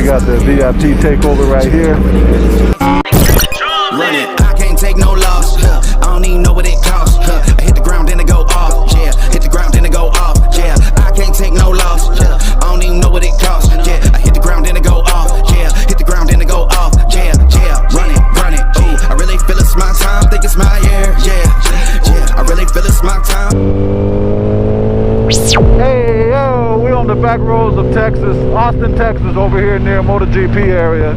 We got the VIP takeover right here. Run it, I can't take no loss. I don't even know what it costs. I hit the ground, then it go off. Yeah, hit the ground, then it go off. Yeah, I can't take no loss. I don't even know what it costs. Yeah, I hit the ground, then it go off. Yeah, hit the ground, then it go off. Yeah, run it, ooh. I really feel it's my time, think it's my year. Yeah, I really feel it's my time. Hey, yo, we're on the back roads of Texas, Austin, Texas, over here near MotoGP area.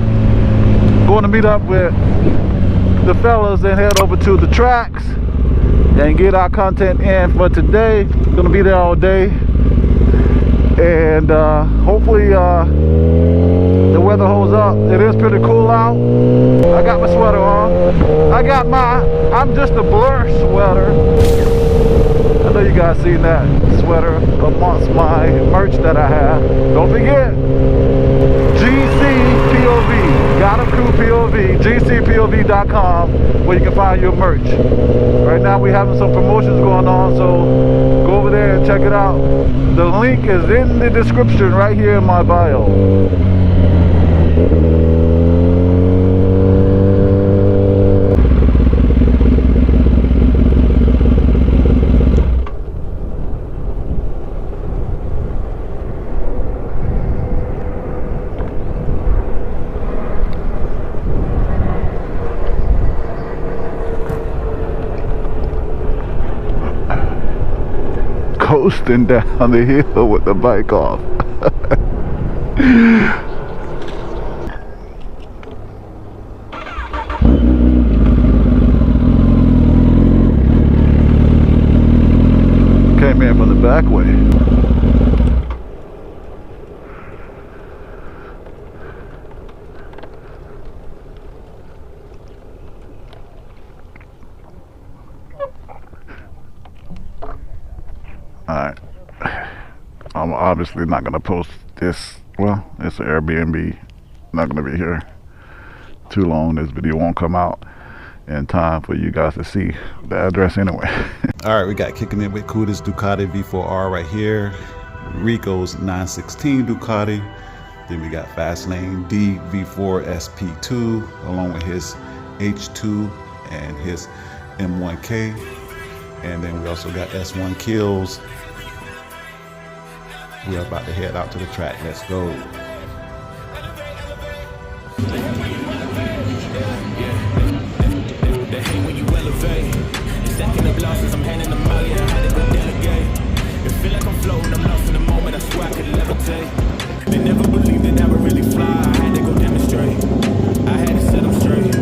Going to meet up with the fellas and head over to the tracks and get our content in for today. Gonna be there all day, and hopefully the weather holds up. It is pretty cool out. I got my sweater on. I'm just a blur sweater. I know you guys seen that sweater amongst my merch that I have. Don't forget, GCPOV, Gottem POV, GCPOV.com, where you can find your merch. Right now we having some promotions going on, so go over there and check it out. The link is in the description right here in my bio. Coasting down the hill with the bike off. Came in from the back way. Alright, I'm obviously not going to post this. Well, it's an Airbnb. Not going to be here too long. This video won't come out in time for you guys to see the address anyway. Alright, we got kicking it with Kuda's Ducati V4R right here. Rico's 916 Ducati. Then we got Fastlane D V4 SP2 along with his H2 and his M1K. And then we also got S1 Kills. We are about to head out to the track. Let's go. They hate when you elevate. Stacking the blouses, I'm handing them out. Yeah, I had to go delegate. It feel like I'm floating, I'm lost in the moment. I swear I could levitate. They never believed that I would really fly. I had to go demonstrate. I had to set them straight.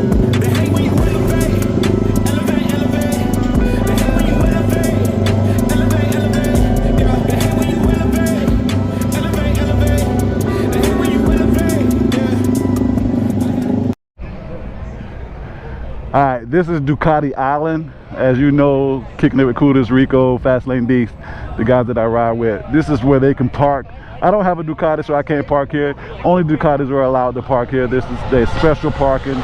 They hate when you elevate. Elevate, elevate. They hate when you elevate. Elevate, elevate. Yeah, they hate when you elevate. Elevate, elevate. They hate when you elevate. Yeah. Alright, this is Ducati Island. As you know, kicking it with Kudas, Rico, Fastlane Beast, the guys that I ride with. This is where they can park. I don't have a Ducati, so I can't park here. Only Ducatis are allowed to park here. This is their special parking.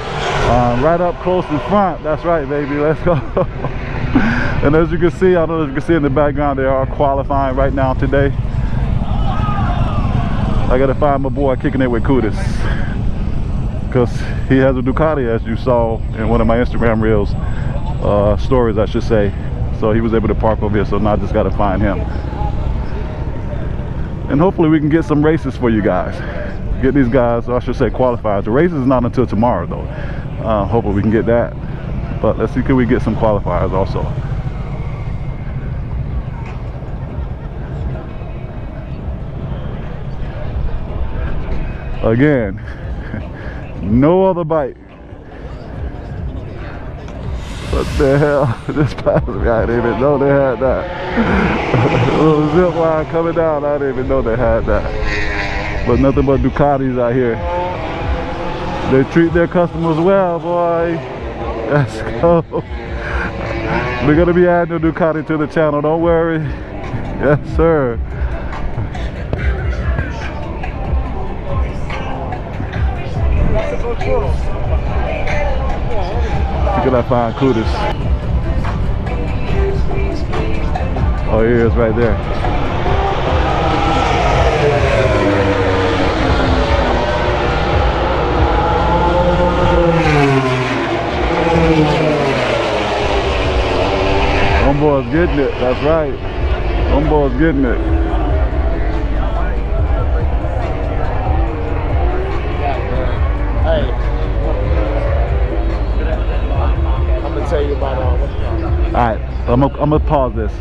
Right up close in front. That's right, baby. Let's go. And as you can see, I don't know if you can see in the background, they are qualifying right now today. I gotta find my boy kicking it with Kudas, because he has a Ducati, as you saw in one of my Instagram reels, stories I should say. So he was able to park over here, so now I just gotta find him. And hopefully we can get some races for you guys. Get these guys, or I should say qualifiers. The race is not until tomorrow though. Hopefully we can get that. But let's see, can we get some qualifiers also. Again, no other bike. What the hell? This passed me, I didn't even know they had that. A little zip line coming down, I didn't even know they had that. But nothing but Ducatis out here. They treat their customers well, boy. Let's go. We're gonna be adding a Ducati to the channel, don't worry. Yes, sir. Can I find Kudas? Oh, he is right there. Homeboy's getting it. That's right. Homeboy's getting it. Hey, I'm gonna tell you about All right, I'm gonna pause this.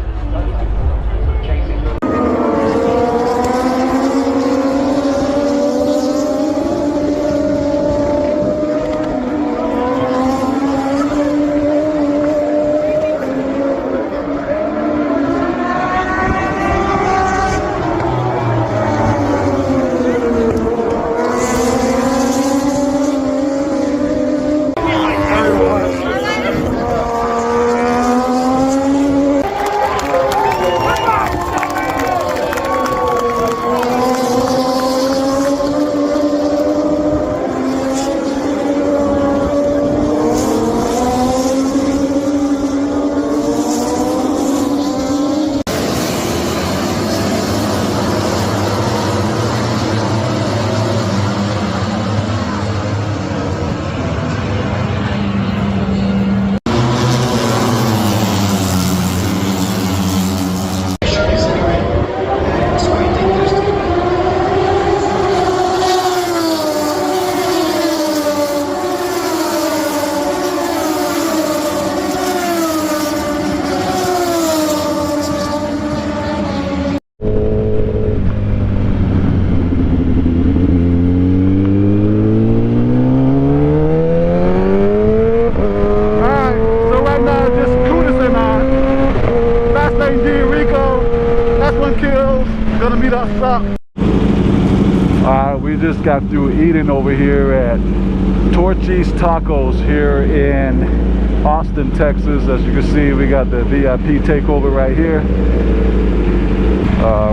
We just got through eating over here at Torchy's Tacos here in Austin, Texas. As you can see, we got the VIP takeover right here.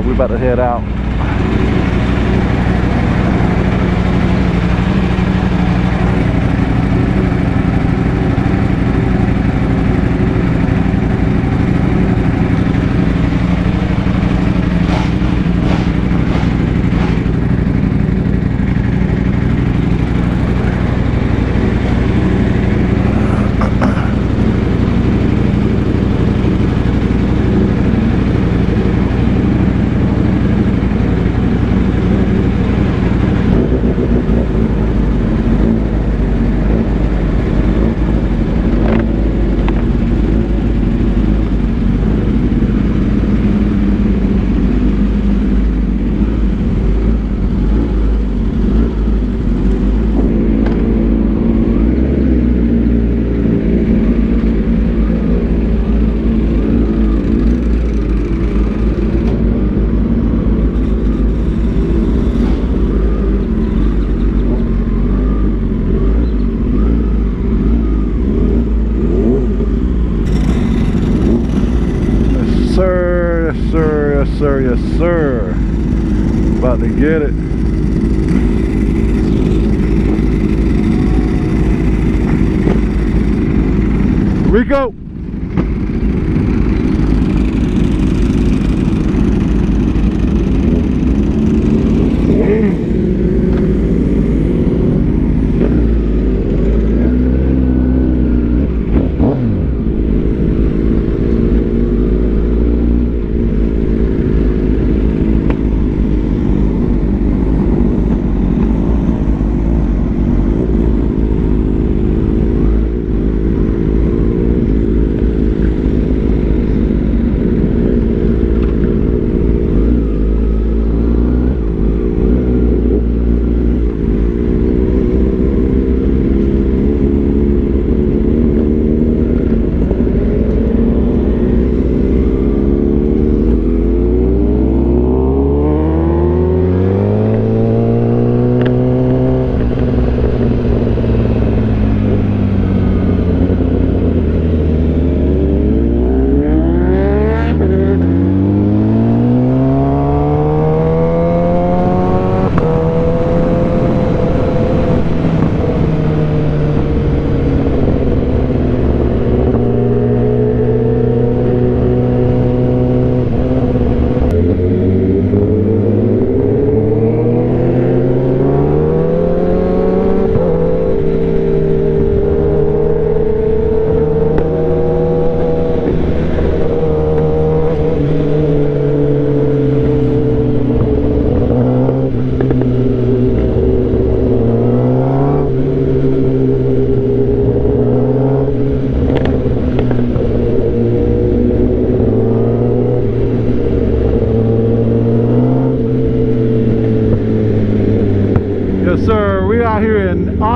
We're about to head out. Yes sir, about to get it. Here we go.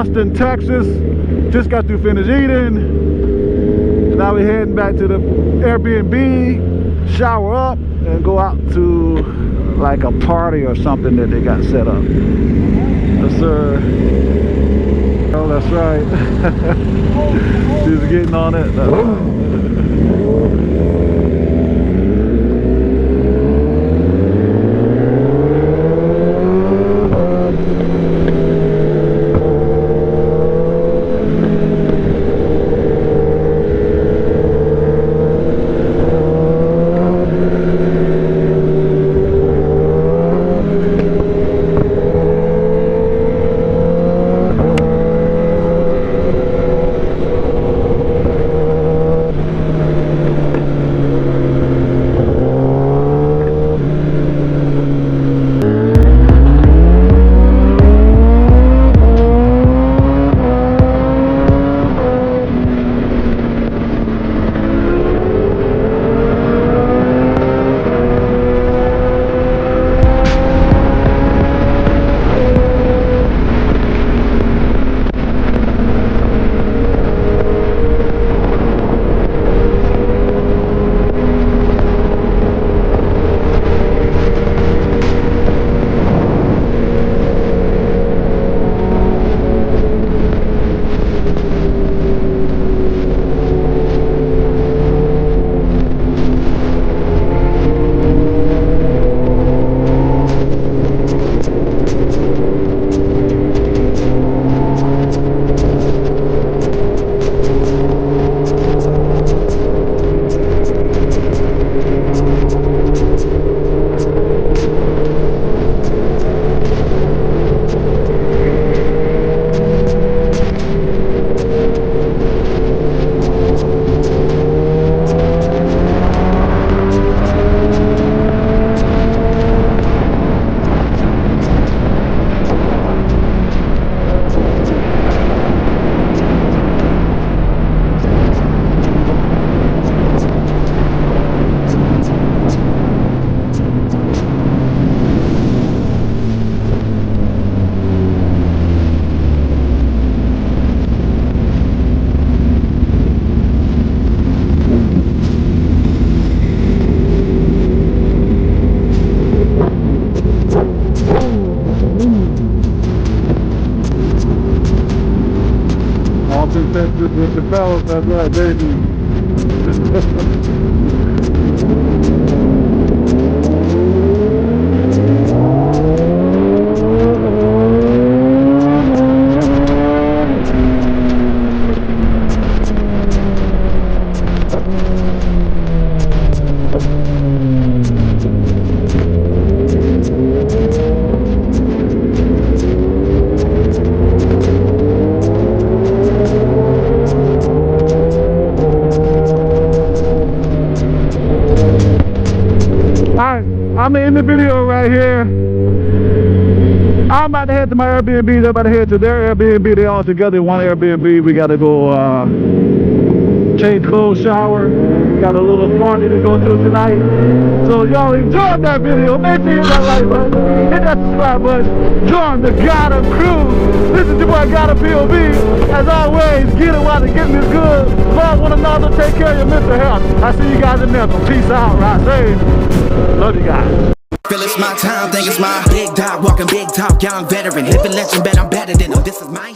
Austin, Texas. Just got through finish eating. Now we're heading back to the Airbnb, shower up, and go out to like a party or something that they got set up. Yes, sir. Oh, that's right. She's getting on it. With the fellas, that's right, baby. I'm in the video right here. I'm about to head to my Airbnb. They're about to head to their Airbnb. They all together in one Airbnb. We got to go change clothes, shower. Got a little party to go to tonight. So y'all enjoyed that video. Make sure you hit that like button, hit that subscribe button. Join the Gottem crew. This is your boy Gottem POV. As always, get it while the getting is good. Love one another. Take care of your mental health. I see you guys in there. So peace out. Right, safe. Love you guys. Feel it's my time, think it's my big dog, walking big talk, young veteran, living legend, bet I'm better than them. This is my